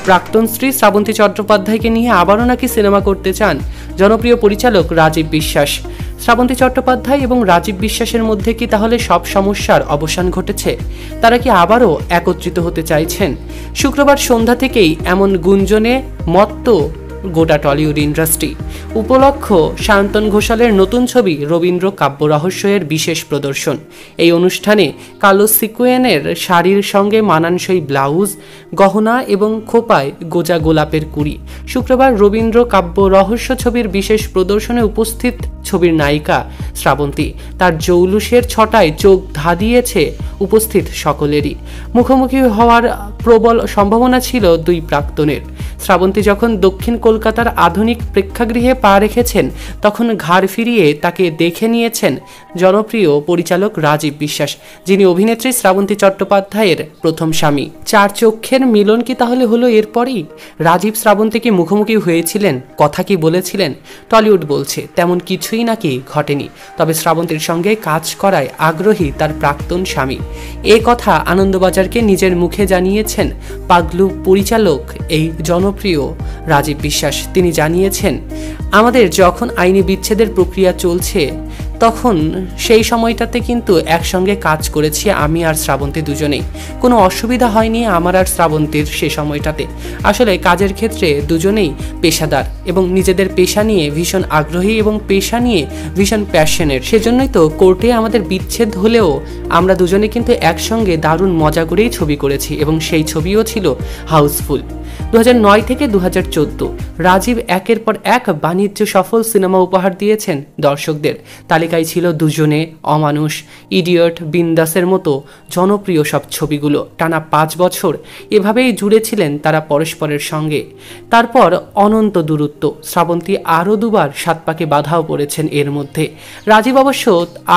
প্রাক্তন স্ত্রী শ্রাবন্তী চট্টোপাধ্যায়কে নিয়ে আবারও নাকি সিনেমা করতে চান জনপ্রিয় পরিচালক রাজীব বিশ্বাস। শ্রাবন্তী চট্টোপাধ্যায় এবং রাজীব বিশ্বাসের মধ্যে কি তাহলে সব সমস্যার অবসান ঘটেছে? তারা কি আবারও একত্রিত হতে চাইছেন? শুক্রবার সন্ধ্যা থেকেই এমন গুঞ্জনে মত্ত গোটা টলিউড ইন্ডাস্ট্রি। উপলক্ষ সায়ন্তন ঘোষালের নতুন ছবি রবীন্দ্র কাব্য রহস্যের বিশেষ প্রদর্শন। এই অনুষ্ঠানে কালো সিকুয়েনের শাড়ির সঙ্গে মানানসই ব্লাউজ, গহনা এবং খোপায় গোজা গোলাপের কুড়ি। শুক্রবার রবীন্দ্র কাব্য রহস্য ছবির বিশেষ প্রদর্শনে উপস্থিত ছবির নায়িকা শ্রাবন্তী। তার জৌলুসের ছটায় চোখ ধাঁধিয়েছে উপস্থিত সকলেরই। মুখোমুখি হওয়ার প্রবল সম্ভাবনা ছিল দুই প্রাক্তনের। শ্রাবন্তী যখন দক্ষিণ কলকাতার আধুনিক প্রেক্ষাগৃহে পা রেখেছেন, তখন ঘাড় ফিরিয়ে তাকে দেখে নিয়েছেন জনপ্রিয় পরিচালক রাজীব বিশ্বাস, যিনি অভিনেত্রী শ্রাবন্তী চট্টোপাধ্যায়ের প্রথম স্বামী। চার চক্ষের মিলন কি তাহলে হলো এরপরই? রাজীব শ্রাবন্তীকে মুখোমুখি হয়েছিলেন, কথা কি বলেছিলেন? টলিউড বলছে তেমন কিছুই নাকি ঘটেনি, তবে শ্রাবন্তীর সঙ্গে কাজ করায় আগ্রহী তার প্রাক্তন স্বামী। এ কথা আনন্দবাজারকে নিজের মুখে জানিয়েছেন পাগলু পরিচালক এই জনপ্রিয় রাজীব বিশ্বাস। তিনি জানিয়েছেন, আমাদের যখন আইনি বিচ্ছেদের প্রক্রিয়া চলছে তখন সেই সময়টাতে কিন্তু একসঙ্গে কাজ করেছি আমি আর শ্রাবন্তী দুজনেই। কোনো অসুবিধা হয়নি আমার আর শ্রাবন্তীর সে সময়টাতে। আসলে কাজের ক্ষেত্রে দুজনেই পেশাদার এবং নিজেদের পেশা নিয়ে ভীষণ আগ্রহী এবং পেশা নিয়ে ভীষণ প্যাশনের। সেজন্যই তো কোর্টে আমাদের বিচ্ছেদ হলেও আমরা দুজনে কিন্তু একসঙ্গে দারুণ মজা করেই ছবি করেছি এবং সেই ছবিও ছিল হাউসফুল। 2009 থেকে 2014 রাজীব একের পর এক বাণিজ্য সফল সিনেমা উপহার দিয়েছেন দর্শকদের। তালিকায় ছিল দুজনে, অমানুষ, ইডিয়ট, বিন্দাসের মতো জনপ্রিয় সব ছবিগুলো। টানা 5 বছর এভাবেই জুড়েছিলেন তারা পরস্পরের সঙ্গে। তারপর অনন্ত দূরত্ব। শ্রাবন্তী আরও দুবার সাত পাকে বাধাও পড়েছেন এর মধ্যে। রাজীব অবশ্য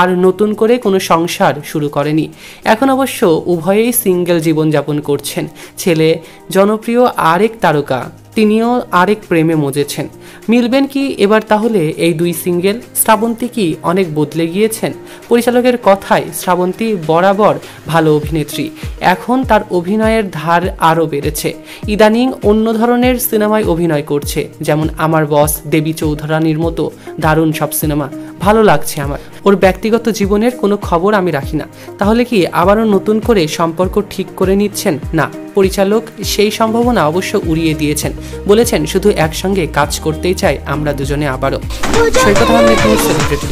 আর নতুন করে কোনো সংসার শুরু করেনি। এখন অবশ্য উভয়েই সিঙ্গেল জীবনযাপন করছেন। ছেলে জনপ্রিয় আরেক তারকা, তিনিও আরেক প্রেমে মজেছেন। মিলবেন কি এবার তাহলে এই দুই সিঙ্গেল? শ্রাবন্তী কি অনেক বদলে গিয়েছেন? পরিচালকের কথায় শ্রাবন্তী বরাবর ভালো অভিনেত্রী, এখন তার অভিনয়ের ধার আরও বেড়েছে। ইদানিং অন্য ধরনের সিনেমায় অভিনয় করছে, যেমন আমার বস, দেবী চৌধুরানীর মতো দারুণ সব সিনেমা। ভালো লাগছে আমার। ওর ব্যক্তিগত জীবনের কোনো খবর আমি রাখি না। তাহলে কি আবারও নতুন করে সম্পর্ক ঠিক করে নিচ্ছেন? না, পরিচালক সেই সম্ভাবনা অবশ্য উড়িয়ে দিয়েছেন। বলেছেন শুধু একসঙ্গে কাজ করতেই চাই আমরা দুজনে আবারও। সৈকত আহমেদ, সেলিব্রিটি।